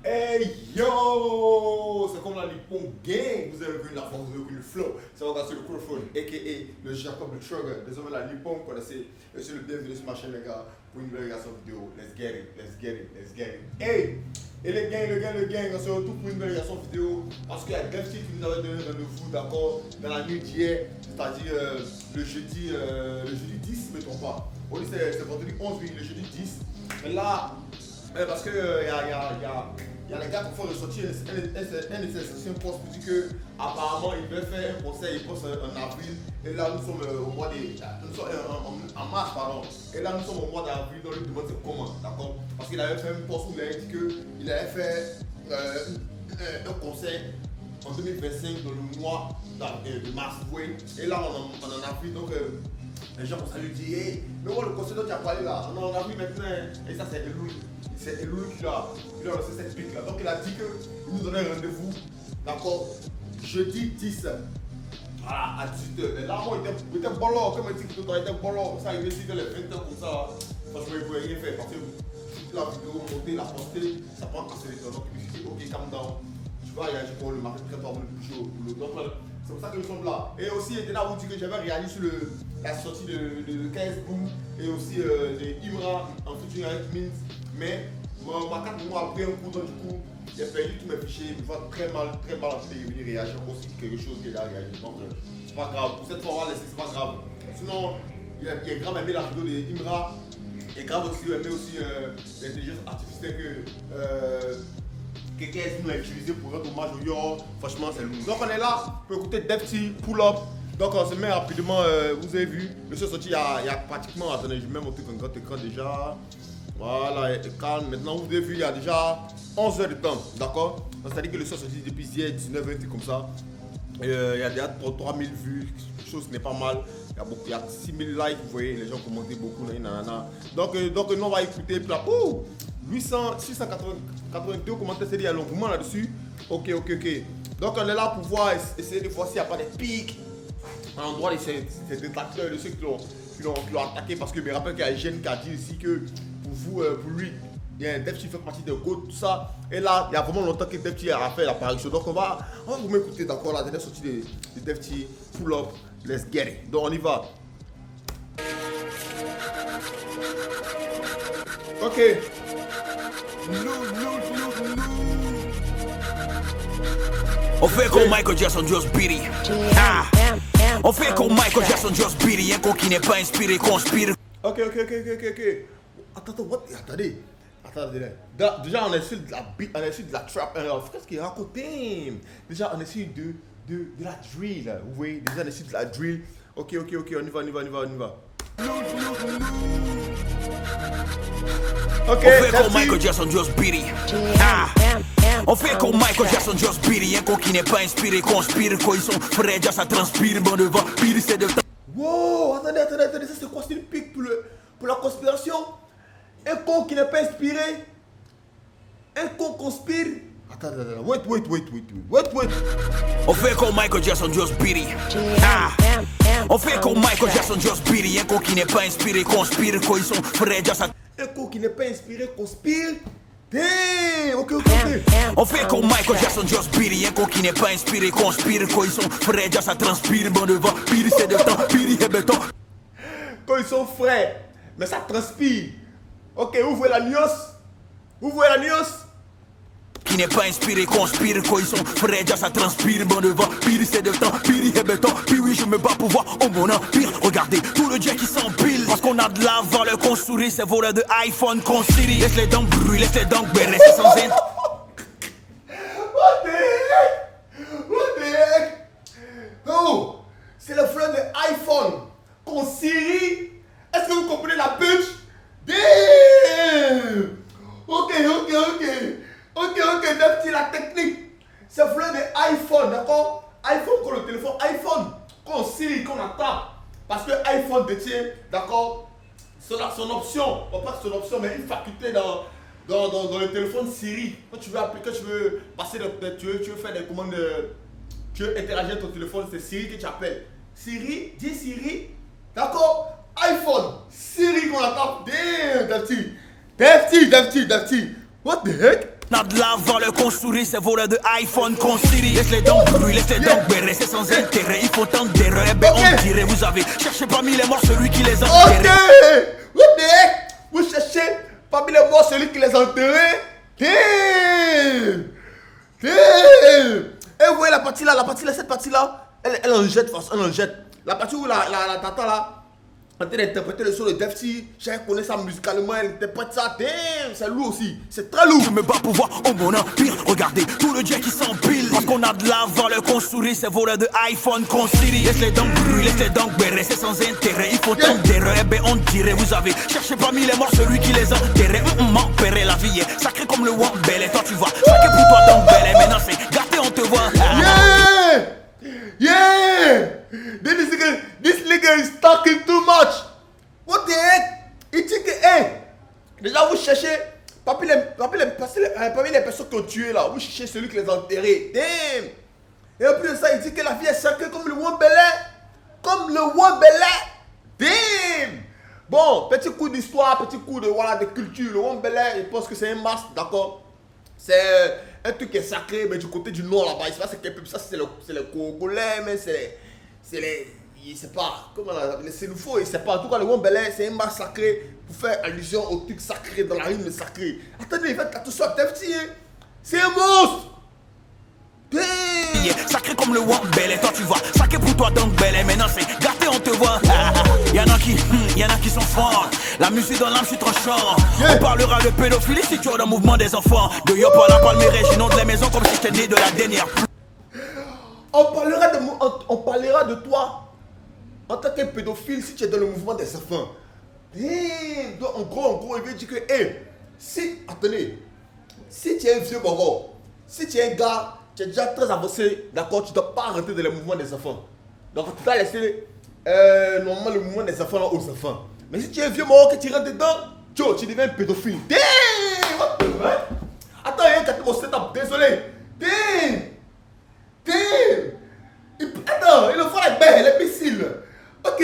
Hey yo! C'est comme la Nippon Gang, vous avez vu la force, vous avez vu le flow. C'est encore sur le microphone, a.k.a. le Jacob le Trugger. Désormais la Nippon, connaissez. Je suis le bienvenu sur ma chaîne, les gars, pour une nouvelle version vidéo. Let's get it, let's get it, let's get it. Hey! Et les gangs, on se retrouve pour une nouvelle version vidéo. Parce qu'il y a Delphi qui nous avait donné rendez-vous, d'accord, dans la nuit d'hier, c'est-à-dire le jeudi 10, ne me trompe pas. On dit c'est vendredi 11, mais le jeudi 10. Et là, parce que il y a les gars qui font ressortir un de ces anciens postes pour dire que apparemment il veut faire un conseil, il poste en avril. Et là nous sommes au mois de. Nous sommes en mars, pardon. Et là nous sommes au mois d'avril, donc lui demande c'est comment, d'accord? Parce qu'il avait fait un poste où il avait dit qu'il avait fait un conseil en 2025 dans le mois de mars, vous voyez. Et là on en avril, donc les gens commencent à lui dire hey, mais moi le conseil dont tu as parlé là, on en a vu maintenant, et ça c'est Eloui. C'est Eloui qui a lancé cette pique là. Donc il a dit qu'il nous donnait rendez-vous, d'accord, jeudi 10 voilà, à 18h. Et là, moi, il était bon là, comme il dit que tout le temps, il était bon là. Ça arrivait ici vers les 20h comme ça. Franchement, il ne pouvait rien faire parce que la vidéo, monter, la poster, ça prend assez de temps. Donc il me dit ok, calm down. Tu vois, il y a pour le marché très fort, le plus chaud. Donc c'est pour ça que nous sommes là. Et aussi, il était là où dit que j'avais réagi sur la sortie de KS Boom et aussi de Imra en featuring avec Mint. Mais ma carte moi a pris un coup, donc du coup, j'ai perdu tous mes fichiers. Il me fait très mal en train de venir réagir aussi quelque chose qui est là réagir. Donc c'est pas grave. Pour cette fois, on va laisser, c'est pas grave. Sinon, il a grave aimé la vidéo de Imra. Et grave aussi aimé aussi l'intelligence artificielle que KS nous a utilisé pour rendre hommage au Yor. Franchement, c'est lourd. Donc on est là pour écouter Defty Pull Up. Donc on se met rapidement, vous avez vu, le son sorti il y a pratiquement, attendez, je vais monter un grand écran déjà. Voilà, et calme. Maintenant, vous avez vu, il y a déjà 11 heures de temps, d'accord? C'est-à-dire que le son sorti depuis hier, 19h, comme ça. Il y a déjà 3000 vues, chose qui n'est pas mal. Il y a 6000 likes, vous voyez, les gens commentent beaucoup. Nanana. Donc nous, on va écouter. Puis là, 682 commentaires, c'est-à-dire il y a l'engouement là-dessus. Ok. Donc on est là pour voir, essayer de voir s'il n'y a pas des pics à l'endroit de ces détracteurs, de ceux qui l'ont attaqué. Parce que je me rappelle qu'il y a Eugène qui a dit ici que pour lui, il y a un Defty fait partie de GOAT, tout ça. Et là, il y a vraiment longtemps que Defty a fait l'apparition. Donc on va vous m'écouter, d'accord, la dernière sortie de Defty Pull Up. Let's get it. Donc on y va. Ok. On fait comme Michael Jackson, just beat it. Ah. On fait comme Michael Jackson, just beat it. Un con qui n'est pas inspiré, conspire. Ok. Attendez. Déjà, on est sur de la beat, on est sur de la trap. Qu'est-ce qu'il raconte? Déjà, on est sur de la drill. Vous voyez, déjà, on est sur de la drill. Ok, on y va. Ok, on fait comme Michael Jackson, just beat it. Ah. On fait comme Michael Jackson, just beat it. Un con qui n'est pas inspiré, conspire. Quand ils sont frais, déjà ça transpire. Bon devant, pire c'est de temps. Wow, attendez, ça c'est quoi? C'est une pique pour la conspiration? Un con qui n'est pas inspiré? Un con conspire? Attends, wait. On fait comme Michael Jackson, just beat it. Ah. On fait comme Michael Jackson, just beat it. Un con qui n'est pas inspiré, conspire. Quand ils sont frais, déjà ça. Un con qui n'est pas inspiré, conspire? Damn, ok. On fait comme Michael Jackson, just beat it. Un con qui n'est pas inspiré, conspire. Quand ils sont frais, déjà ça transpire. Bon devant, pire c'est de temps, pire est béton. Quand ils sont frais, mais ça transpire. Ok, ouvrez la nuance. Qui n'est pas inspiré, conspire. Quand ils sont frais, déjà ça transpire. Bon devant, pire c'est de temps, pire est béton. Puis oui, je me bats pour voir au mon empire. Regardez tout le jet qui s'empile. Parce qu'on a de la valeur, qu'on sourit. C'est voleur de iPhone, qu'on Siri. Laisse les dents brûler, laisse les dents berrer. C'est sans haine. What the heck? Oh, c'est le fleur de iPhone qu'on Siri. Est-ce que vous comprenez la punch? Damn! Ok, Defty, la technique. C'est le fleur de iPhone, d'accord? iPhone comme le téléphone iPhone, qu'on Siri, qu'on attaque. Parce que iPhone détient, d'accord, son option, pas son option, mais une faculté dans le téléphone Siri. Quand tu veux appeler, quand tu veux passer, tu veux faire des commandes, tu veux interagir avec ton téléphone, c'est Siri que tu appelles. Siri, dis Siri, d'accord? iPhone, Siri qu'on attaque. Damn, Defty. What the heck? On a de l'avant, le con sourit, c'est voleur de iPhone qu'on Siri. Laisse-les donc bruit, laisse-les donc bérer, c'est sans intérêt. Il faut tant d'erreurs, eh ben on dirait, vous avez cherché parmi les morts celui qui les a enterrés. What the heck? Vous cherchez parmi les morts celui qui les a enterrés? Damn! Et vous voyez la partie là, cette partie là, elle en jette, elle en jette. La partie où la tata là, en train d'interpréter le son de Defty, chacun connaît ça musicalement, elle interprète ça, damn, c'est lourd aussi, c'est très lourd. Je me bats pour voir au mon empire, regardez tout le jet qui s'empile. Parce qu'on a de l'avant, le con sourit, c'est voleur de iPhone qu'on Siri. Laisse-les donc bruit, laisse-les donc bérer, c'est sans intérêt. Il faut tant d'erreurs, eh ben on dirait, vous avez cherché parmi les morts celui qui les a enterrés. M'empérer la vie est sacrée comme le Wambel. Et toi tu vas sacré pour toi dans Bel. Maintenant c'est gâté, on te voit. Yeah! This nigga is talking too much. What the heck? Il dit que, hey, déjà vous cherchez, parmi les personnes qui ont tué là, vous cherchez celui qui les a enterrés. Damn! Et en plus de ça, il dit que la vie est sacrée comme le Wambelais. Comme le Wambelais. Damn! Bon, petit coup d'histoire, petit coup de, voilà, de culture. Le Wambelais, je pense que c'est un masque, d'accord? C'est un truc qui est sacré, mais du côté du nord là-bas, ça c'est les Congolais, mais c'est les, je sais pas, comment on appelle, c'est nouveau, je sais pas, en tout cas le Wambelais, c'est un masque sacré pour faire allusion au truc sacré, dans la rime sacrée. Attendez, il fait tout ça, Defty, c'est un monstre! Sacré comme le Wambel. Et toi tu vas sacré pour toi dans Bel. Et maintenant c'est gâté, on te voit. Y'en a qui sont forts. La musique dans l'âme, je suis tranchant. On parlera de pédophilie si tu as le mouvement des enfants. De Yop à la Palmeraie, j'inonde les maisons comme si t'étais né de la dernière pluie. On parlera de toi en tant que pédophile si tu es dans le mouvement des enfants. Donc, en gros, il veut dire que, hey, si tu es un vieux bobo, si tu es un gars, tu es déjà très avancé, d'accord, tu ne dois pas rentrer dans le mouvement des enfants. Donc, tu dois laisser normalement le mouvement des enfants là aux enfants. Mais si tu es un vieux bobo que tu rentres dedans, tu deviens un pédophile. Damn! What the heck? Attends, il y a un gars qui setup, désolé. Damn! Attends, il faut la belle, l'imbécile. Ok.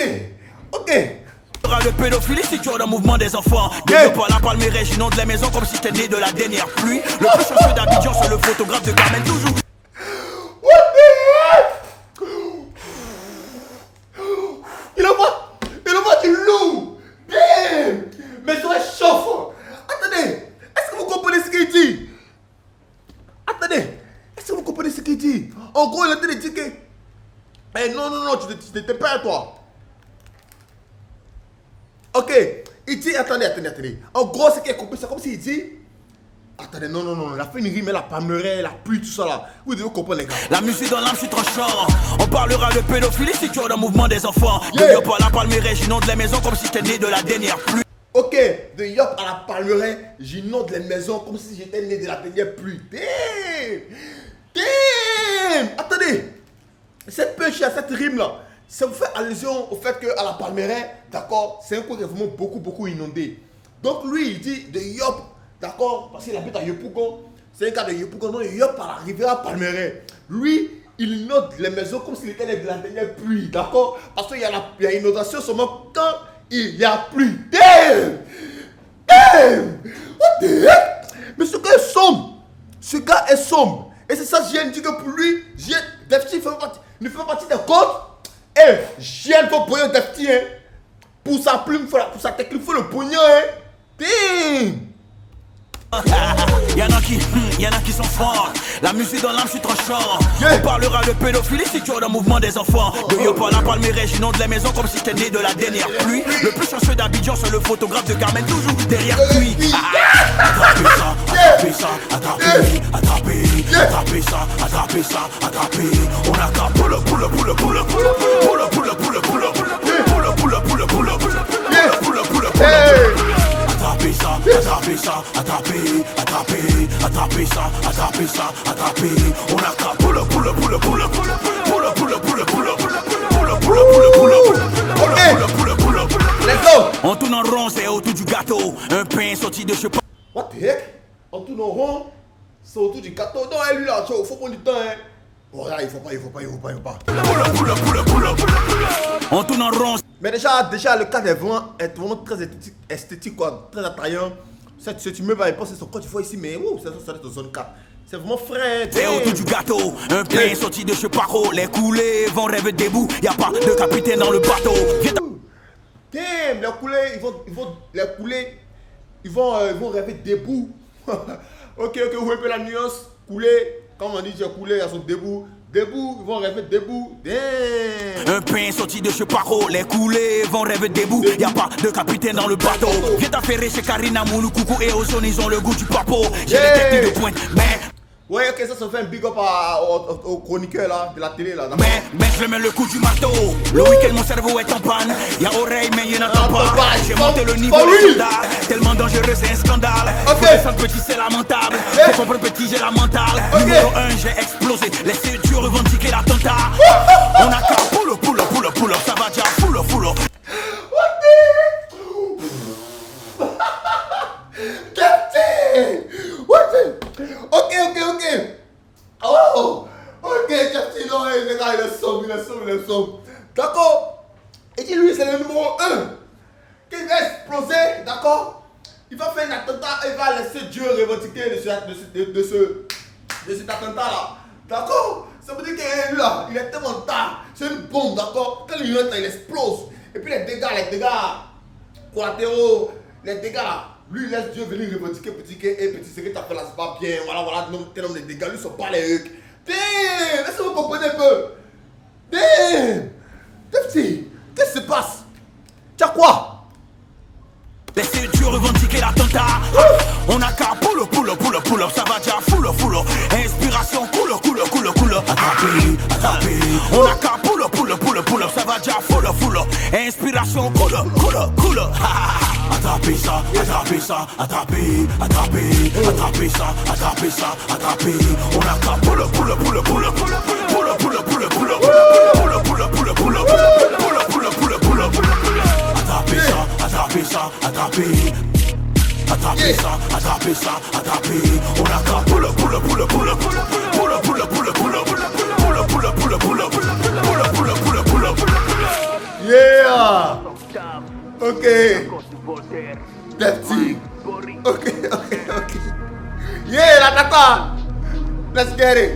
De pédophilie si tu as le mouvement des enfants. De Yop à la Palmeraie, j'inonde les maisons comme si t'étais né de la dernière pluie. Le plus chanceux d'Abidjan, c'est le photographe de Carmen toujours. What the heck? Il envoie du loup. Damn! Mais ça chauffe. Attendez, est-ce que vous comprenez ce qu'il dit? En gros, il est en train de dire que non, tu t'es pas à toi. Ok, il dit, attendez. En gros, ce qu'il a compris, c'est comme s'il dit, attendez, non, il a fait une rime, la Palmeraie, la pluie, tout ça là. Vous devez comprendre les gars. La musique dans l'âme, je suis tranchant. On parlera de pédophilie si tu as le mouvement des enfants. De Yop à la Palmeraie, j'inonde les maisons comme si j'étais né de la dernière pluie. Ok, de Yop à la Palmeraie, j'inonde les maisons comme si j'étais né de la dernière pluie. Damn! Attendez, cette punch là, cette rime là, ça vous fait allusion au fait qu'à la Palmeraie, d'accord, c'est un coin qui est vraiment beaucoup inondé. Donc lui, il dit de Yop, d'accord, parce qu'il habite à Yopougon, c'est un gars de Yopougon, donc Yop à la rivière Palmeraie. Lui, il inonde les maisons comme s'il était né de la dernière pluie, d'accord, parce qu'il y a inondation seulement quand il y a pluie. Damn! What the heck? Mais ce gars est sombre. Et c'est ça que je viens de dire que pour lui, Defty ne fait pas partie des comptes. Et je viens de faire pognon Defty, hein. Pour sa plume, pour sa technique, il faut le pognon, hein. Damn! Y'en a qui sont forts. La musique dans l'âme, je suis tranchant. On parlera de pédophilie si tu as le mouvement des enfants. De Yop à la Palmeraie, j'inonde les maisons comme si t'étais né de la dernière pluie. Le plus chanceux d'Abidjan, c'est le photographe de Carmen toujours derrière lui. Attrapez ça. On attrape on tourne en rond, c'est autour du gâteau. Un pain sorti de chez pas. What the heck? On tourne en rond, c'est autour du gâteau. Non, lui là, il faut prendre du temps, hein. Bon là, il faut pas. On tourne en rond. Mais déjà le cadre est vraiment très esthétique quoi, très attrayant. Cet immeuble va penser son code, tu vois ici, mais ouh, ça doit être zone 4. C'est vraiment frais. C'est autour du gâteau, un pain sorti de chez Paro. Les coulées vont rêver debout, y a pas de capitaine dans le bateau. Damn, les coulées, ils vont rêver debout. Ok, vous voyez un peu la nuance. Couler, comme on dit, j'ai coulé, ils sont debout. Debout, ils vont rêver debout. Damn. Un pain sorti de chez Paro. Les coulées vont rêver debout, y a pas de capitaine dans le bateau. Viens t'affairer chez Karina, Moulou, Coucou et Ozon, ils ont le goût du papo. J'ai les techniques de pointe, mais... Ouais, ok, ça fait un big up au chroniqueur là, de la télé là. Mais je mets le coup du marteau. Le week-end, mon cerveau est en panne. Y'a oreille, mais y'en entend pas. J'ai monté le niveau des standards. Tellement dangereux, c'est un scandale. Faut descendre petit, c'est lamentable. Faut comprendre petit, j'ai la mentale. Numéro 1, j'ai explosé. Laissez-tu revendiquer l'attentat. On a qu'à pull up. Ça va déjà full up. Ok. Oh, ok, Jeffy, non, il est sombre. D'accord. Et dit lui, c'est le numéro 1. Qu'il va exploser, d'accord. Il va faire un attentat et il va laisser Dieu revendiquer de cet attentat-là. D'accord. Ça veut dire que lui là, il est tellement tard. C'est une bombe, d'accord. Quand il rentre, il explose. Et puis les dégâts collatéraux, les dégâts là. Lui, il laisse Dieu venir revendiquer petit que, petit secret, t'as fait là, c'est pas bien, voilà, tel homme de dégâts, lui, sont pas les hucs. Damn, est-ce que vous comprenez un peu? Damn, Defty, qu'est-ce qui se passe? T'as quoi? Laissez Dieu revendiquer l'attentat. On a qu'à pull up, ça va déjà full up. Inspiration, cool. Attrapé. On a qu'à pull up, ça va déjà full up. Inspiration, cool. Attrapé ça. On a qu'à pull up. Attrapé ça. On a qu'à pull up. Yeah. Ok. Defty. Ok. Yeah, la tata. Let's get it.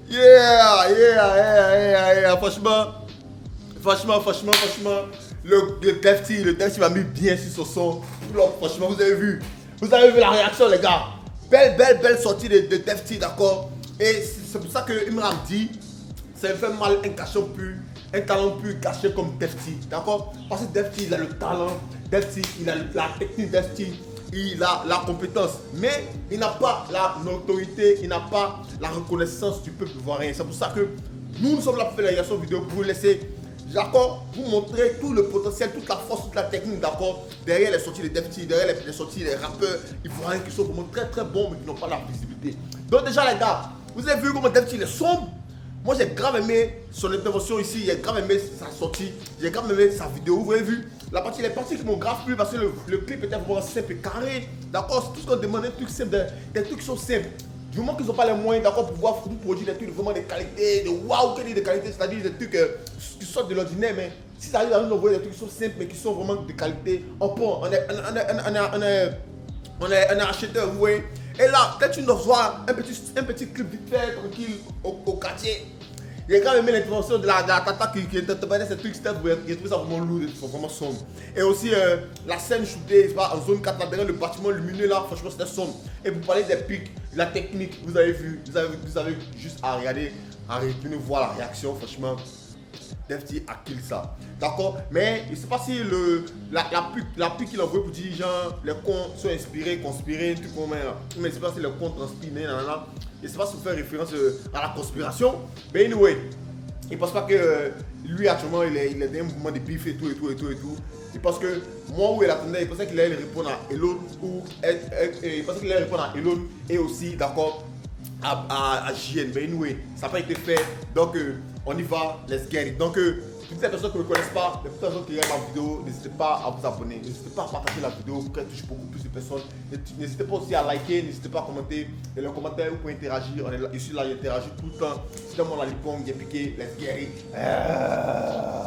Yeah. Franchement. Le Defty m'a mis bien sur son son. Franchement, vous avez vu la réaction, les gars. Belle sortie de Defty, d'accord. Et c'est pour ça que Imran dit, ça me fait mal un talent plus caché comme Defty, d'accord. Parce que Defty, il a le talent, Defty, il a la technique, Defty, il a la compétence, mais il n'a pas la notoriété, il n'a pas la reconnaissance du peuple ivoirien. C'est pour ça que nous sommes là pour faire la réaction vidéo, pour vous laisser, d'accord, vous montrer tout le potentiel, toute la force, toute la technique, d'accord, derrière les sorties de Defty, derrière les sorties des rappeurs ivoiriens qui sont vraiment très bons, mais qui n'ont pas la visibilité. Donc déjà les gars, vous avez vu comment Defty est sombre. Moi j'ai grave aimé son intervention ici, j'ai grave aimé sa sortie, j'ai grave aimé sa vidéo, vous avez vu les parties qui m'ont grave plu parce que le clip était vraiment simple et carré, d'accord, c'est tout ce qu'on demande, des trucs qui sont simples. Du moment qu'ils n'ont pas les moyens, d'accord, pour pouvoir produire des trucs vraiment de qualité, de waouh, quelle de qualité, c'est-à-dire des trucs qui sortent de l'ordinaire, mais si ça arrive à nous envoyer des trucs qui sont simples mais qui sont vraiment de qualité, on prend, on est acheteur, vous voyez. Et là, quand tu nous vois un petit clip vite fait, tranquille, au quartier, j'ai quand même aimé l'intervention de la tata qui interprétait ces trucs, j'ai trouvé ça vraiment lourd, vraiment sombre. Et aussi la scène shootée en zone 4, là, derrière le bâtiment lumineux là, franchement c'était sombre. Et vous parlez des pics, de la technique, vous avez vu, vous avez juste à regarder, à retourner voir la réaction, franchement. Defty a kill ça, d'accord. Mais je sais pas si la pique qu'il a envoyé pour dire genre les cons sont inspirés, conspirés, tout comme mais je sais pas si les cons transpirent, je sais pas si vous faites référence à la conspiration. Mais anyway, il pense pas que lui actuellement il est dans un mouvement de bif et tout. Il pense que moi où il attendait, il pensait qu'il allait répondre à Elon et aussi d'accord à JN. Mais anyway, ça n'a pas été fait. Donc on y va, let's get it. Donc toutes les personnes qui ne me connaissent pas, les personnes qui regardent ma vidéo, n'hésitez pas à vous abonner, n'hésitez pas à partager la vidéo pour qu'elle touche beaucoup plus de personnes. N'hésitez pas aussi à liker, n'hésitez pas à commenter. Dans les commentaires, vous pouvez interagir. Je suis là, j'interagis tout le temps. Si dans mon Lipong, j'ai piqué, let's get it.